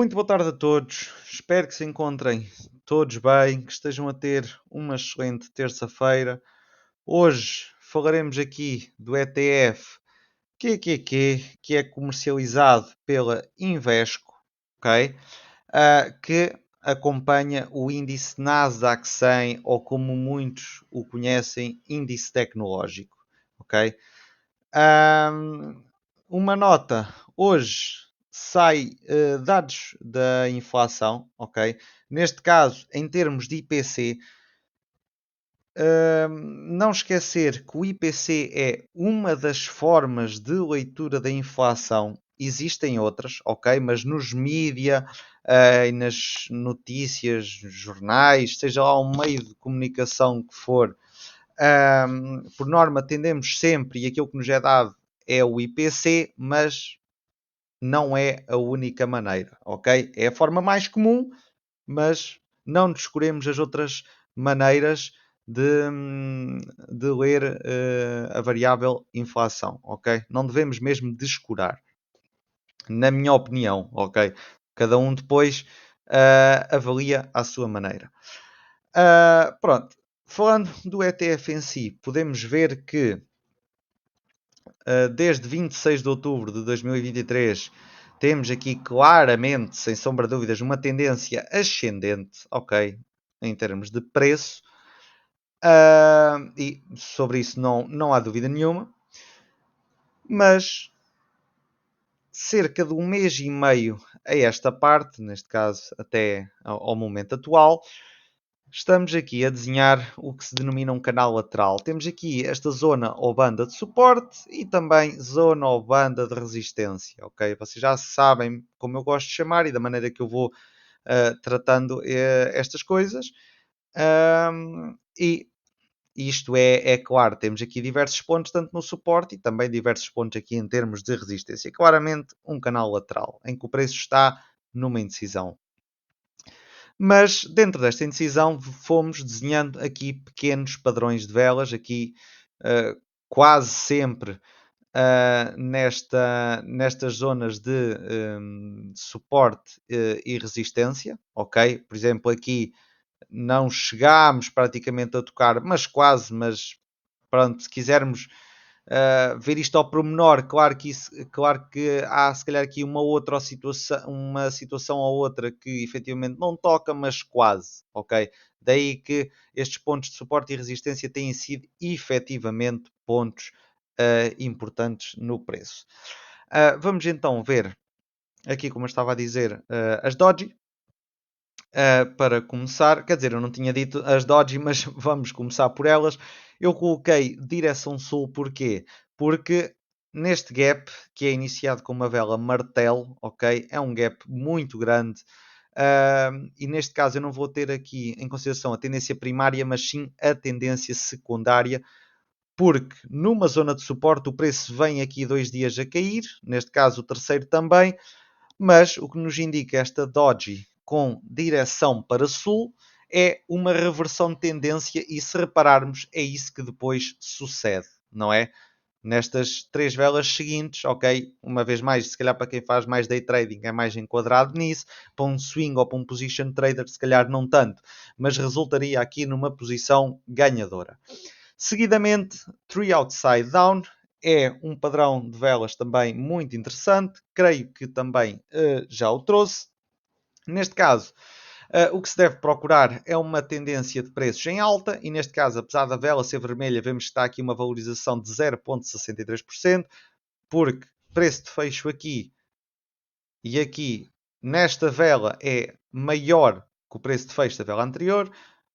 Muito boa tarde a todos. Espero que se encontrem todos bem, que estejam a ter uma excelente terça-feira. Hoje falaremos aqui do ETF QQQ, que é comercializado pela Invesco, ok? Que acompanha o índice Nasdaq 100, ou como muitos o conhecem, índice tecnológico, ok? Ahm, uma nota, hoje sai dados da inflação, ok? Neste caso, em termos de IPC, não esquecer que o IPC é uma das formas de leitura da inflação. Existem outras, ok? Mas nos mídia e nas notícias, jornais, seja lá um meio de comunicação que for, por norma tendemos sempre, e aquilo que nos é dado é o IPC, mas não é a única maneira, ok? É a forma mais comum, mas não descuremos as outras maneiras de ler a variável inflação, ok? Não devemos mesmo descurar, na minha opinião, ok? Cada um depois avalia à sua maneira. Pronto, falando do ETF em si, podemos ver que desde 26 de outubro de 2023 temos aqui claramente, sem sombra de dúvidas, uma tendência ascendente, ok, em termos de preço. E sobre isso não há dúvida nenhuma. Mas cerca de um mês e meio a esta parte, neste caso até ao momento atual, estamos aqui a desenhar o que se denomina um canal lateral. Temos aqui esta zona ou banda de suporte e também zona ou banda de resistência, ok? Vocês já sabem como eu gosto de chamar e da maneira que eu vou tratando estas coisas. E isto é claro, temos aqui diversos pontos, tanto no suporte e também diversos pontos aqui em termos de resistência. Claramente um canal lateral, em que o preço está numa indecisão. Mas dentro desta indecisão fomos desenhando aqui pequenos padrões de velas, aqui quase sempre nestas zonas de suporte e resistência, ok? Por exemplo, aqui não chegámos praticamente a tocar, mas quase, mas pronto, se quisermos ver isto ao pormenor, claro que há se calhar aqui uma situação ou outra que efetivamente não toca, mas quase, ok? Daí que estes pontos de suporte e resistência têm sido efetivamente pontos importantes no preço. Vamos então ver aqui, como eu estava a dizer, as Doji. Para começar, quer dizer, eu não tinha dito as Doji, mas vamos começar por elas. Eu coloquei direção sul, porquê? Porque neste gap, que é iniciado com uma vela martelo, ok? É um gap muito grande. E neste caso eu não vou ter aqui em consideração a tendência primária, mas sim a tendência secundária, porque numa zona de suporte o preço vem aqui 2 dias a cair, neste caso o terceiro também, mas o que nos indica esta doji com direção para sul é uma reversão de tendência e, se repararmos, é isso que depois sucede, não é? Nestas três velas seguintes, ok? Uma vez mais, se calhar para quem faz mais day trading é mais enquadrado nisso, para um swing ou para um position trader se calhar não tanto, mas resultaria aqui numa posição ganhadora. Seguidamente, Three Outside Down é um padrão de velas também muito interessante. Creio que também já o trouxe. Neste caso, o que se deve procurar é uma tendência de preços em alta e neste caso, apesar da vela ser vermelha, vemos que está aqui uma valorização de 0,63%, porque preço de fecho aqui e aqui nesta vela é maior que o preço de fecho da vela anterior.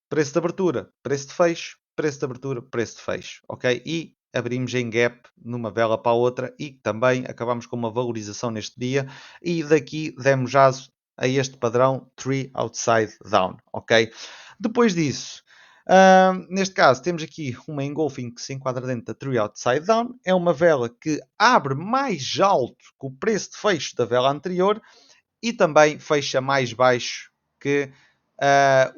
Preço de abertura, preço de fecho, preço de abertura, preço de fecho, ok? E abrimos em gap numa vela para a outra e também acabamos com uma valorização neste dia e daqui demos aso a este padrão 3 outside down, ok? Depois disso, neste caso temos aqui uma engulfing que se enquadra dentro da 3 outside down, é uma vela que abre mais alto que o preço de fecho da vela anterior e também fecha mais baixo que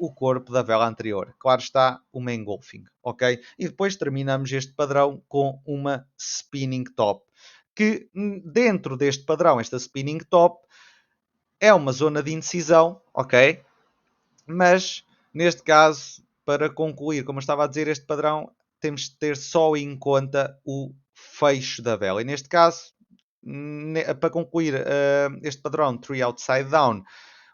o corpo da vela anterior. Claro está, uma engulfing, ok? E depois terminamos este padrão com uma spinning top, que dentro deste padrão, esta spinning top, é uma zona de indecisão, ok? Mas, neste caso, para concluir, como eu estava a dizer, este padrão temos de ter só em conta o fecho da vela. E neste caso, para concluir este padrão Three Outside Down,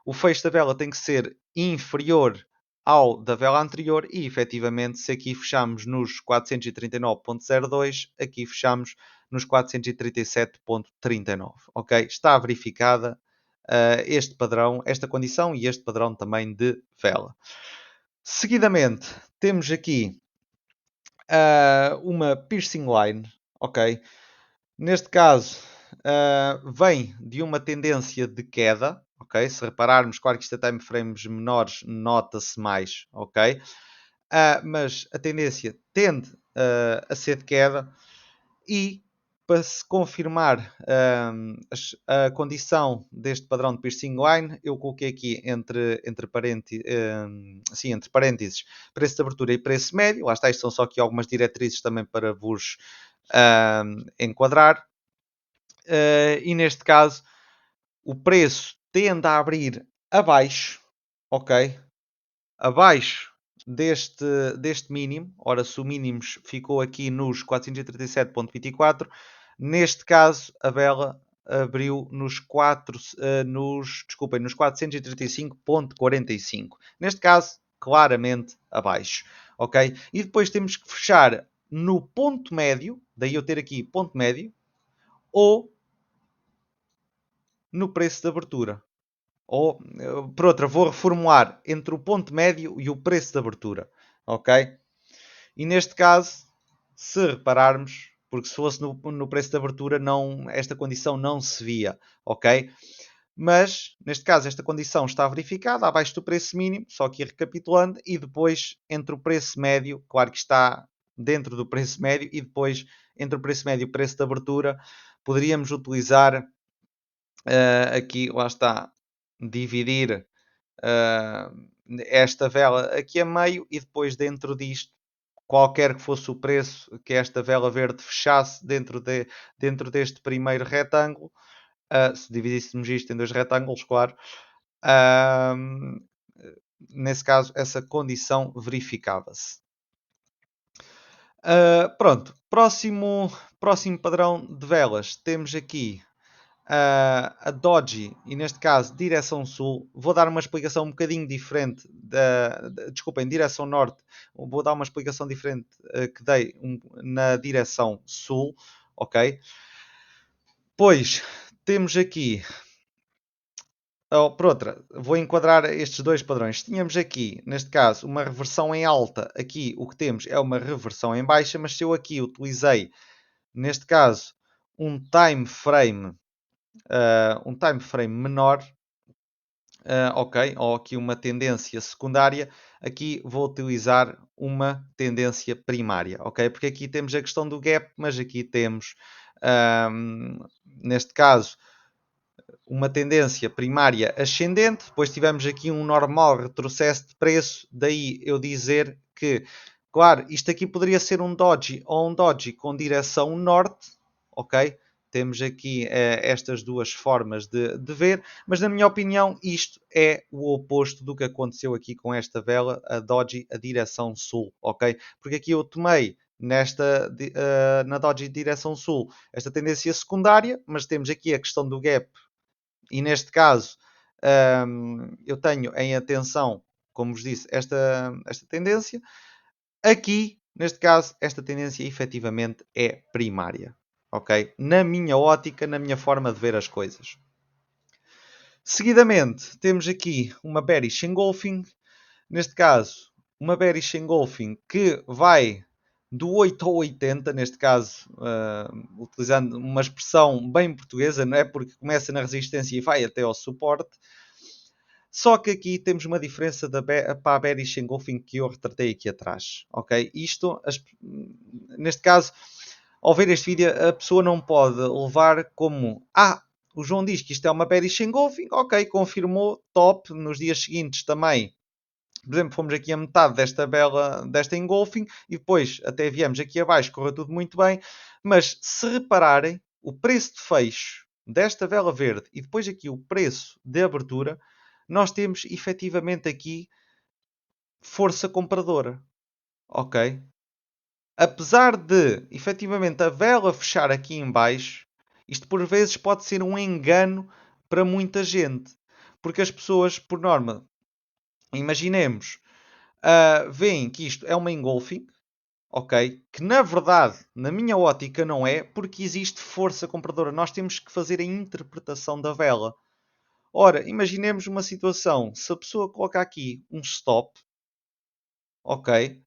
o fecho da vela tem que ser inferior ao da vela anterior e, efetivamente, se aqui fechamos nos 439.02, aqui fechamos nos 437.39, ok? Está verificada este padrão, esta condição e este padrão também de vela. Seguidamente, temos aqui uma piercing line, ok? Neste caso, vem de uma tendência de queda, ok? Se repararmos, claro que isto é time frames menores, nota-se mais, ok? Mas a tendência tende a ser de queda e para se confirmar a condição deste padrão de piercing line, eu coloquei aqui entre parênteses preço de abertura e preço médio. Lá está, isto são só aqui algumas diretrizes também para vos enquadrar. E neste caso, o preço tende a abrir abaixo, ok? Abaixo deste mínimo. Ora, se o mínimo ficou aqui nos 437.24, neste caso a vela abriu nos 435.45. Neste caso, claramente abaixo, ok? E depois temos que fechar no ponto médio, daí eu ter aqui ponto médio, ou no preço de abertura. Ou, por outra, vou reformular entre o ponto médio e o preço de abertura, ok? E neste caso, se repararmos, porque se fosse no preço de abertura, esta condição não se via, ok? Mas, neste caso, esta condição está verificada abaixo do preço mínimo, só aqui recapitulando, e depois entre o preço médio, claro que está dentro do preço médio, e depois entre o preço médio e o preço de abertura, poderíamos utilizar aqui, lá está, dividir esta vela aqui a meio e depois dentro disto, qualquer que fosse o preço que esta vela verde fechasse dentro deste primeiro retângulo, se dividíssemos isto em dois retângulos, claro, uh, nesse caso essa condição verificava-se. Pronto, próximo padrão de velas, temos aqui a Doji, e neste caso direção sul. Vou dar uma explicação um bocadinho diferente desculpem, direção norte. Vou dar uma explicação diferente que dei na direção sul, ok? Pois temos aqui, por outra, vou enquadrar estes dois padrões. Tínhamos aqui, neste caso, uma reversão em alta. Aqui o que temos é uma reversão em baixa, mas se eu aqui utilizei, neste caso, um time frame menor, ok, ou aqui uma tendência secundária, aqui vou utilizar uma tendência primária, ok? Porque aqui temos a questão do gap, mas aqui temos, neste caso, uma tendência primária ascendente, depois tivemos aqui um normal retrocesso de preço, daí eu dizer que, claro, isto aqui poderia ser um doji ou um doji com direção norte, ok? Temos aqui estas duas formas de ver, mas na minha opinião isto é o oposto do que aconteceu aqui com esta vela, a doji, a direção sul, ok? Porque aqui eu tomei na doji direção sul esta tendência secundária, mas temos aqui a questão do gap e neste caso eu tenho em atenção, como vos disse, esta tendência. Aqui, neste caso, esta tendência efetivamente é primária, ok? Na minha ótica, na minha forma de ver as coisas. Seguidamente, temos aqui uma bearish engulfing. Neste caso, uma bearish engulfing que vai do 8 ao 80, neste caso, utilizando uma expressão bem portuguesa, não é? Porque começa na resistência e vai até ao suporte. Só que aqui temos uma diferença para a bearish engulfing que eu retratei aqui atrás, ok? Neste caso, ao ver este vídeo, a pessoa não pode levar como o João diz que isto é uma bearish engulfing, ok, confirmou, top, nos dias seguintes também. Por exemplo, fomos aqui a metade desta engulfing e depois até viemos aqui abaixo, correu tudo muito bem, mas se repararem, o preço de fecho desta vela verde e depois aqui o preço de abertura, nós temos efetivamente aqui força compradora, ok? Apesar de efetivamente a vela fechar aqui em baixo, isto por vezes pode ser um engano para muita gente, porque as pessoas, por norma, imaginemos, veem que isto é uma engulfing, ok? Que na verdade, na minha ótica, não é, porque existe força compradora. Nós temos que fazer a interpretação da vela. Ora, imaginemos uma situação, se a pessoa coloca aqui um stop, ok?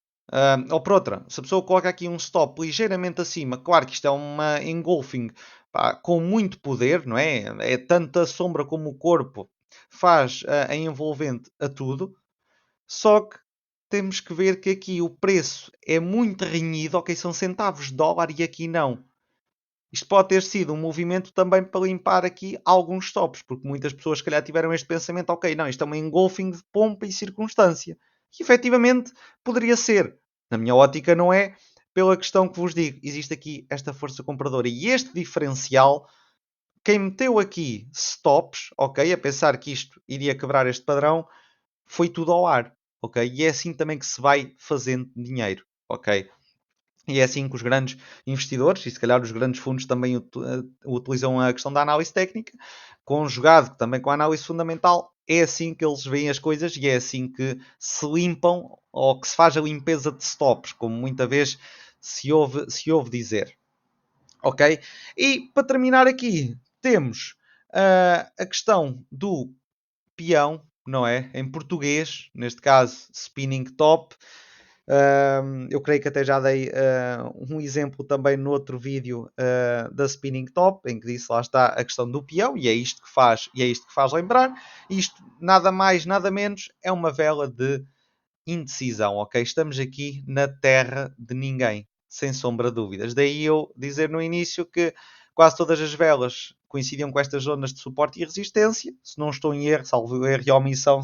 Ou por outra, se a pessoa coloca aqui um stop ligeiramente acima, claro que isto é uma engulfing pá, com muito poder, não é? É tanto a sombra como o corpo faz a envolvente a tudo, só que temos que ver que aqui o preço é muito renhido, ok? São centavos de dólar e aqui não. Isto pode ter sido um movimento também para limpar aqui alguns stops, porque muitas pessoas, se calhar, tiveram este pensamento: ok, não, isto é uma engolfing de pompa e circunstância. E efetivamente poderia ser. Na minha ótica, não é, pela questão que vos digo: existe aqui esta força compradora e este diferencial. Quem meteu aqui stops, ok, a pensar que isto iria quebrar este padrão, foi tudo ao ar, ok? E é assim também que se vai fazendo dinheiro, ok? E é assim que os grandes investidores, e se calhar os grandes fundos também utilizam a questão da análise técnica, conjugado também com a análise fundamental, é assim que eles veem as coisas e é assim que se limpam ou que se faz a limpeza de stops, como muita vez se ouve dizer. Ok? E para terminar aqui, temos a questão do peão, não é? Em português, neste caso, spinning top. Eu creio que até já dei um exemplo também no outro vídeo da spinning top, em que disse lá está a questão do peão, e é isto que faz, e é isto que faz lembrar. Isto, nada mais, nada menos, é uma vela de indecisão, ok? Estamos aqui na terra de ninguém, sem sombra de dúvidas. Daí eu dizer no início que quase todas as velas coincidiam com estas zonas de suporte e resistência. Se não estou em erro, salvo erro e omissão,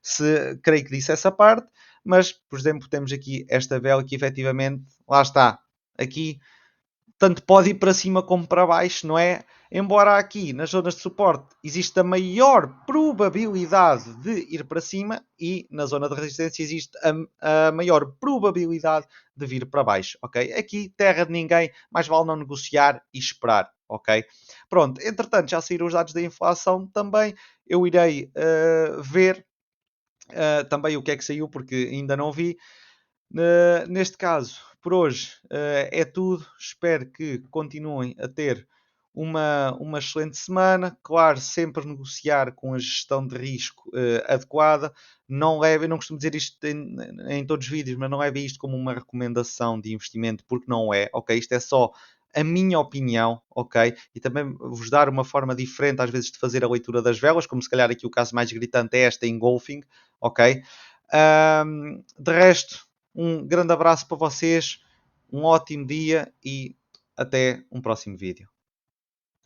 se creio que disse essa parte. Mas, por exemplo, temos aqui esta vela que efetivamente, lá está, aqui tanto pode ir para cima como para baixo, não é? Embora aqui nas zonas de suporte existe a maior probabilidade de ir para cima e na zona de resistência existe a maior probabilidade de vir para baixo, ok? Aqui, terra de ninguém, mais vale não negociar e esperar, ok? Pronto, entretanto, já saíram os dados da inflação também. Eu irei ver também o que é que saiu, porque ainda não vi. Neste caso, por hoje, é tudo. Espero que continuem a ter uma excelente semana. Claro, sempre negociar com a gestão de risco adequada. Não leve, eu não costumo dizer isto em todos os vídeos, mas não leve isto como uma recomendação de investimento, porque não é, ok? Isto é só a minha opinião, ok? E também vos dar uma forma diferente, às vezes, de fazer a leitura das velas, como se calhar aqui o caso mais gritante é esta engolfing, ok? De resto, um grande abraço para vocês, um ótimo dia e até um próximo vídeo.